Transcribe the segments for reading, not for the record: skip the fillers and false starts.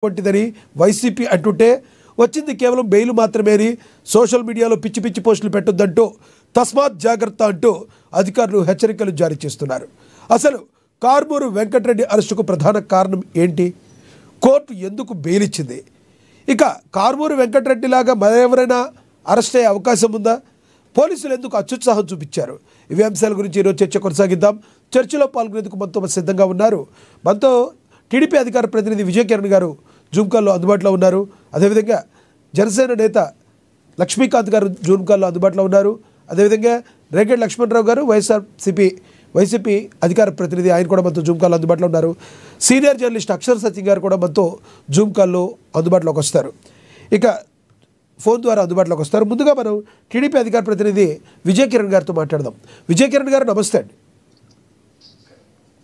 వంటిదని YCP అంటుంటే వచ్చింది కేవలం బెయిల్ మాత్రమేని సోషల్ మీడియాలో పిచ్చి పిచ్చి పోస్టులు పెట్టొద్దంటూ తస్మాత్ జాగ్రత్త అంటూ అధికారులు హెచ్చరికలు జారీ చేస్తున్నారు. అసలు కార్మూరు వెంకటరెడ్డి అరెస్టుకు ప్రధాన కారణం ఏంటి? కోర్టు ఎందుకు బెయిల్ ఇచ్చింది? ఇక కార్మూరు వెంకటరెడ్డిలాగా మరెవరైనా అరెస్ట్ అయ్యే అవకాశం ఉందా? పోలీసులు ఎందుకు అత్యుత్సాహం చూపించారు? ఇవి అంశాల గురించి ఈరోజు చర్చ కొనసాగిద్దాం. చర్చలో పాల్గొనేందుకు మనతో సిద్ధంగా ఉన్నారు. మనతో టీడీపీ అధికార ప్రతినిధి విజయ్ కిరణ్ గారు జూమ్ కాల్లో అందుబాటులో ఉన్నారు. అదేవిధంగా జనసేన నేత లక్ష్మీకాంత్ గారు జూమ్ కాల్లో అందుబాటులో ఉన్నారు. అదేవిధంగా రేగడి లక్ష్మణరావు గారు వైసీపీ అధికార ప్రతినిధి, ఆయన కూడా మనతో జూమ్ కాల్లో అందుబాటులో ఉన్నారు. సీనియర్ జర్నలిస్ట్ అక్షర్ సత్యం గారు కూడా మనతో జూమ్ కాల్లో అందుబాటులోకి వస్తారు, ఇక ఫోన్ ద్వారా అందుబాటులోకి వస్తారు. ముందుగా మనం టీడీపీ అధికార ప్రతినిధి విజయ్ కిరణ్ గారితో మాట్లాడదాం. విజయ్ కిరణ్ గారు నమస్తే అండి.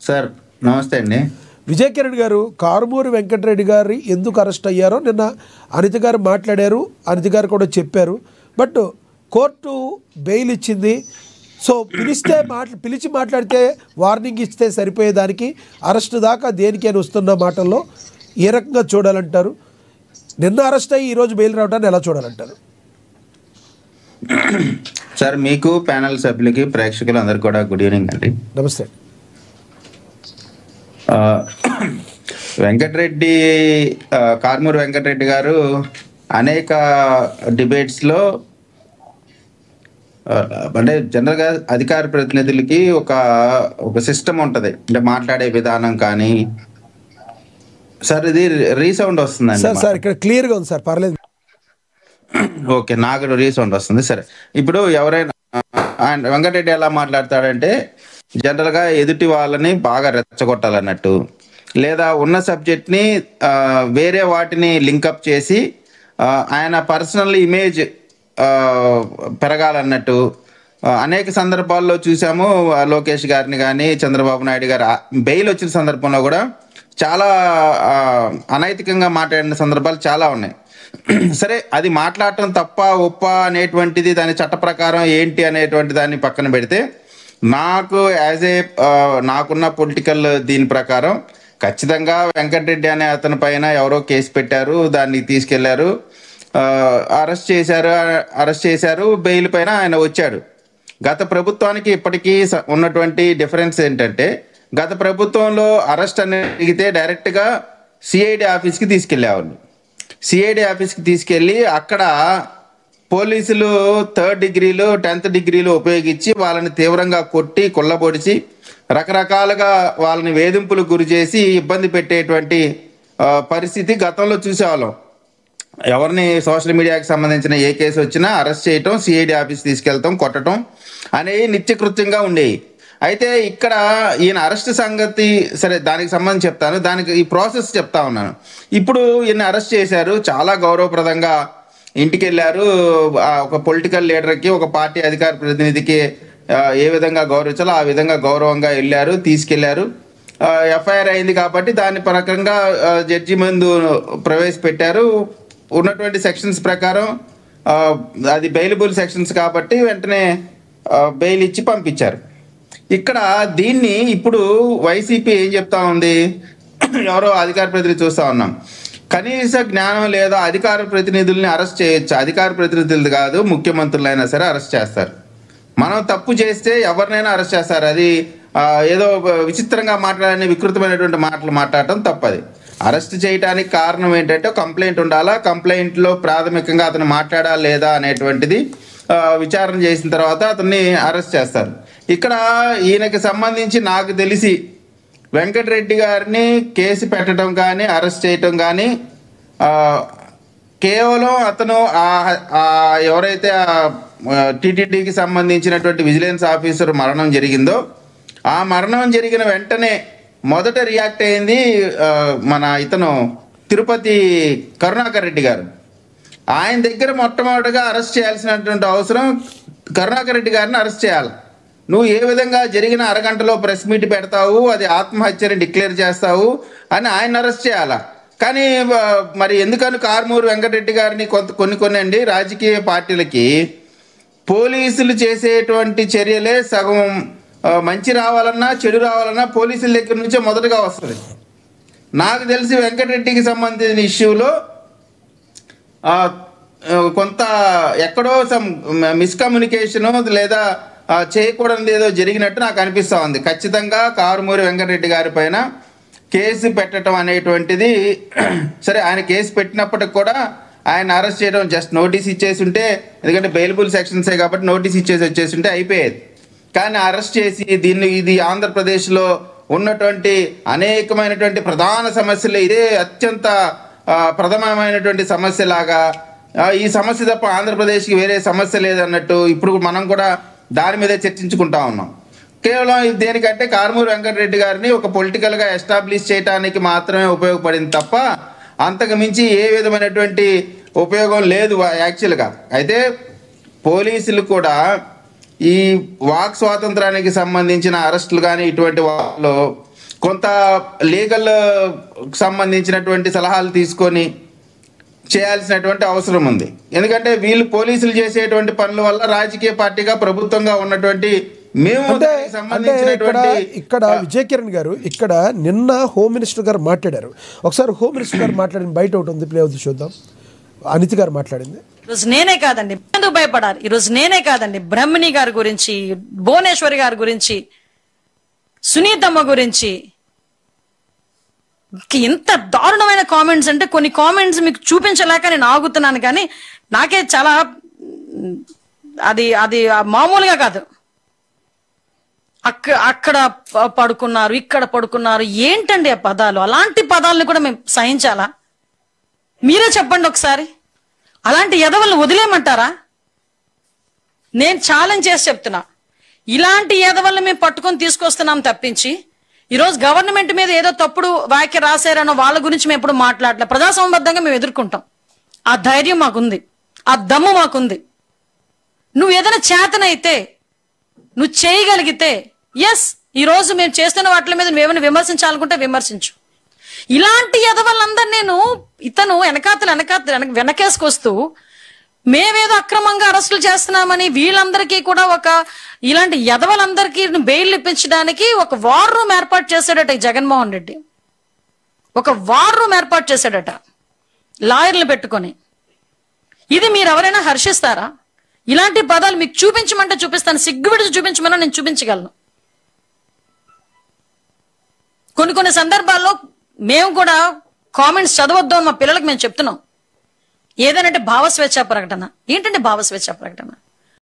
సార్ నమస్తే అండి. విజయ్ కిరణ్ గారు, కార్మూరు వెంకటరెడ్డి గారు ఎందుకు అరెస్ట్ అయ్యారో నిన్న అనిత గారు మాట్లాడారు, అనిత గారు కూడా చెప్పారు. బట్ కోర్టు బెయిల్ ఇచ్చింది. సో పిలిచి మాట్లాడితే వార్నింగ్ ఇస్తే సరిపోయేదానికి అరెస్ట్ దాకా దేనికైనా వస్తున్న మాటల్లో ఏ రకంగా చూడాలంటారు? నిన్న అరెస్ట్ అయ్యి ఈరోజు బెయిల్ రావడాన్ని ఎలా చూడాలంటారు? సార్ మీకు, ప్యానల్ సభ్యులకి, ప్రేక్షకులు అందరు కూడా గుడ్ ఈవినింగ్ అండి. నమస్తే. వెంకటరెడ్డి, కార్మూరు వెంకటరెడ్డి గారు అనేక డిబేట్స్లో అంటే జనరల్గా అధికార ప్రతినిధులకి ఒక సిస్టమ్ ఉంటుంది, అంటే మాట్లాడే విధానం కానీ. సార్ ఇది రీసౌండ్ వస్తుందండి. సార్ ఇక్కడ క్లియర్గా ఉంది సార్, పర్లేదు. ఓకే, నాకు రీసౌండ్ వస్తుంది. సరే, ఇప్పుడు ఎవరైనా వెంకటరెడ్డి ఎలా మాట్లాడతాడంటే జనరల్గా ఎదుటి వాళ్ళని బాగా రెచ్చగొట్టాలన్నట్టు, లేదా ఉన్న సబ్జెక్ట్ని వేరే వాటిని లింకప్ చేసి ఆయన పర్సనల్ ఇమేజ్ పెరగాలన్నట్టు అనేక సందర్భాల్లో చూసాము. లోకేష్ గారిని కానీ, చంద్రబాబు నాయుడు గారు బెయిల్ వచ్చిన సందర్భంలో కూడా చాలా అనైతికంగా మాట్లాడిన సందర్భాలు చాలా ఉన్నాయి. సరే, అది మాట్లాడటం తప్ప ఒప్ప అనేటువంటిది దాని చట్ట ప్రకారం ఏంటి అనేటువంటి దాన్ని పక్కన పెడితే, నాకు నాకున్న పొలిటికల్ దీని ప్రకారం ఖచ్చితంగా వెంకటరెడ్డి అనే అతని పైన ఎవరో కేసు పెట్టారు, దాన్ని తీసుకెళ్లారు, అరెస్ట్ చేశారు, బెయిల్ పైన ఆయన వచ్చాడు. గత ప్రభుత్వానికి ఇప్పటికీ ఉన్నటువంటి డిఫరెన్స్ ఏంటంటే, గత ప్రభుత్వంలో అరెస్ట్ అనేది జరిగితే డైరెక్ట్గా సిఐడి ఆఫీస్కి తీసుకెళ్ళేవాళ్ళు. సిఐడి ఆఫీస్కి తీసుకెళ్ళి అక్కడ పోలీసులు 3rd డిగ్రీలు 10th డిగ్రీలు ఉపయోగించి వాళ్ళని తీవ్రంగా కొట్టి కొల్లబొడిచి రకరకాలుగా వాళ్ళని వేధింపులకు గురి చేసి ఇబ్బంది పెట్టేటువంటి పరిస్థితి గతంలో చూసేవాళ్ళం. ఎవరిని సోషల్ మీడియాకి సంబంధించిన ఏ కేసు వచ్చినా అరెస్ట్ చేయటం, సిఐడి ఆఫీస్ తీసుకెళ్తాం, కొట్టడం అనేవి నిత్యకృత్యంగా ఉండేవి. అయితే ఇక్కడ ఈయన అరెస్ట్ సంగతి సరే, దానికి సంబంధించి చెప్తాను, దానికి ఈ ప్రాసెస్ చెప్తా ఉన్నాను. ఇప్పుడు ఈయన అరెస్ట్ చేశారు, చాలా గౌరవప్రదంగా ఇంటికి వెళ్ళారు. ఒక పొలిటికల్ లీడర్కి, ఒక పార్టీ అధికార ప్రతినిధికి ఏ విధంగా గౌరవించాలో ఆ విధంగా గౌరవంగా వెళ్ళారు, తీసుకెళ్లారు. ఎఫ్ఐఆర్ అయింది కాబట్టి దాని ప్రకారంగా జడ్జి ముందు ప్రవేశపెట్టారు. ఉన్నటువంటి సెక్షన్స్ ప్రకారం అది బెయిలబుల్ సెక్షన్స్ కాబట్టి వెంటనే బెయిల్ ఇచ్చి పంపించారు. ఇక్కడ దీన్ని ఇప్పుడు వైసీపీ ఏం చెప్తా ఉంది, ఎవరో అధికార ప్రతినిధి చూస్తూ ఉన్నాం, కనీస జ్ఞానం లేదా అధికార ప్రతినిధుల్ని అరెస్ట్ చేయొచ్చు, అధికార ప్రతినిధులు కాదు ముఖ్యమంత్రులైనా సరే అరెస్ట్ చేస్తారు. మనం తప్పు చేస్తే ఎవరినైనా అరెస్ట్ చేస్తారు. అది ఏదో విచిత్రంగా మాట్లాడని వికృతమైనటువంటి మాటలు మాట్లాడటం తప్పది. అరెస్ట్ చేయడానికి కారణం ఏంటంటే కంప్లైంట్ ఉండాలా, కంప్లైంట్లో ప్రాథమికంగా అతను మాట్లాడాలా లేదా అనేటువంటిది విచారణ చేసిన తర్వాత అతన్ని అరెస్ట్ చేస్తారు. ఇక్కడ ఈయనకి సంబంధించి నాకు తెలిసి వెంకటరెడ్డి గారిని కేసు పెట్టడం కానీ అరెస్ట్ చేయటం కానీ కేవలం అతను ఎవరైతే టీటీడీకి సంబంధించినటువంటి విజిలెన్స్ ఆఫీసర్ మరణం జరిగిందో, ఆ మరణం జరిగిన వెంటనే మొదట రియాక్ట్ అయింది మన ఇతను తిరుపతి కరుణాకర్ రెడ్డి గారు. ఆయన దగ్గర మొట్టమొదటిగా అరెస్ట్ చేయాల్సినటువంటి అవసరం కరుణాకర్ రెడ్డి గారిని అరెస్ట్ చేయాలి. నువ్వు ఏ విధంగా జరిగిన అరగంటలో ప్రెస్ మీట్ పెడతావు, అది ఆత్మహత్యని డిక్లేర్ చేస్తావు అని ఆయన అరెస్ట్ చేయాలా. కానీ మరి ఎందుకని కార్మూరు వెంకటరెడ్డి గారిని కొన్ని అండి రాజకీయ పార్టీలకి పోలీసులు చేసేటువంటి చర్యలే సగం మంచి రావాలన్నా చెడు రావాలన్నా పోలీసుల దగ్గర నుంచే మొదటగా వస్తుంది. నాకు తెలిసి వెంకటరెడ్డికి సంబంధించిన ఇష్యూలో కొంత ఎక్కడో సమ్ మిస్కమ్యూనికేషను లేదా చేయకూడదు ఏదో జరిగినట్టు నాకు అనిపిస్తూ ఉంది. ఖచ్చితంగా కారుమూరి వెంకటరెడ్డి గారి పైన కేసు పెట్టడం అనేటువంటిది సరే, ఆయన కేసు పెట్టినప్పటికి కూడా ఆయన అరెస్ట్ చేయడం జస్ట్ నోటీస్ ఇచ్చేసి ఉంటే, ఎందుకంటే బెయిలబుల్ సెక్షన్సే కాబట్టి నోటీస్ ఇచ్చేసి వచ్చేసి ఉంటే అయిపోయేది. కానీ అరెస్ట్ చేసి ఇది ఆంధ్రప్రదేశ్లో ఉన్నటువంటి అనేకమైనటువంటి ప్రధాన సమస్యలు ఇదే అత్యంత ప్రథమమైనటువంటి సమస్యలాగా, ఈ సమస్య తప్ప ఆంధ్రప్రదేశ్కి వేరే సమస్య లేదన్నట్టు ఇప్పుడు మనం కూడా దాని మీదే చర్చించుకుంటా ఉన్నాం. కేవలం దేనికంటే కారుమూరి వెంకటరెడ్డి గారిని ఒక పొలిటికల్గా ఎస్టాబ్లిష్ చేయడానికి మాత్రమే ఉపయోగపడింది తప్ప అంతకు మించి ఏ విధమైనటువంటి ఉపయోగం లేదు యాక్చువల్గా. అయితే పోలీసులు కూడా ఈ వాక్ స్వాతంత్రానికి సంబంధించిన అరెస్టులు కానీ ఇటువంటి వాళ్ళు కొంత లీగల్ సంబంధించినటువంటి సలహాలు తీసుకొని చేయాల్సినటువంటి అవసరం ఉంది. ఎందుకంటే వీళ్ళు పోలీసులు చేసేటువంటి పనుల వల్ల రాజకీయ పార్టీగా ప్రభుత్వంగా ఉన్నటువంటి మేము ఇక్కడ విజయ్ కిరణ్ గారు ఇక్కడ నిన్న హోమ్ మినిస్టర్ గారు మాట్లాడారు. ఒకసారి హోమ్ మినిస్టర్ గారు మాట్లాడింది బయట ఒకటి ఉంది, ప్లే అవుతుంది చూద్దాం. అనిత గారు మాట్లాడింది. ఈరోజు నేనే కాదండి, ఎందుకు భయపడాలి? ఈరోజు నేనే కాదండి, బ్రహ్మిణి గారి గురించి, భువనేశ్వరి గారి గురించి, సునీతమ్మ గురించి ఎంత దారుణమైన కామెంట్స్ అంటే కొన్ని కామెంట్స్ మీకు చూపించలేక నేను ఆగుతున్నాను. కానీ నాకే చాలా అది మామూలుగా కాదు. అక్కడ పడుకున్నారు, ఇక్కడ పడుకున్నారు, ఏంటండి ఆ పదాలు? అలాంటి పదాలను కూడా మేము సహించాలా? మీరే చెప్పండి ఒకసారి. అలాంటి ఎదవలను వదిలేయమంటారా? నేను ఛాలెంజ్ చేసి చెప్తున్నా, ఇలాంటి ఎదవలను మేము పట్టుకొని తీసుకొస్తున్నాం తప్పించి ఈరోజు గవర్నమెంట్ మీద ఏదో తప్పుడు వ్యాఖ్య రాశారనో వాళ్ళ గురించి మేము ఎప్పుడు మాట్లాడలే. ప్రజాస్వామ్యబద్ధంగా మేము ఎదుర్కొంటాం. ఆ ధైర్యం మాకుంది, ఆ దమ్ము మాకుంది. నువ్వు ఏదైనా చేతనైతే, నువ్వు చేయగలిగితే ఎస్, ఈరోజు మేము చేస్తున్న వాటి మీద నువ్వేమైనా విమర్శించాలనుకుంటే విమర్శించు. ఇలాంటి ఎదవలందరూ నేను ఇతను వెనకేసుకొస్తూ మేమేదో అక్రమంగా అరెస్టులు చేస్తున్నామని వీళ్ళందరికీ కూడా ఇలాంటి ఎదవలందరికీ బెయిల్ ఇప్పించడానికి ఒక వార్ రూమ్ ఏర్పాటు చేశాడట ఈ జగన్మోహన్ రెడ్డి. ఒక వార్ రూమ్ ఏర్పాటు చేశాడట లాయర్లు పెట్టుకొని. ఇది మీరు ఎవరైనా హర్షిస్తారా? ఇలాంటి పదాలు మీకు చూపించమంటే చూపిస్తాను, సిగ్గువిడిచి చూపించమన్నా నేను చూపించగలను. కొన్ని సందర్భాల్లో మేము కూడా కామెంట్స్ చదవద్దు అని మా పిల్లలకు మేము చెప్తున్నాం. ఏదనంటే భావస్వేచ్ఛ ప్రకటన. ఏంటంటే భావస్వేచ్ఛ ప్రకటన?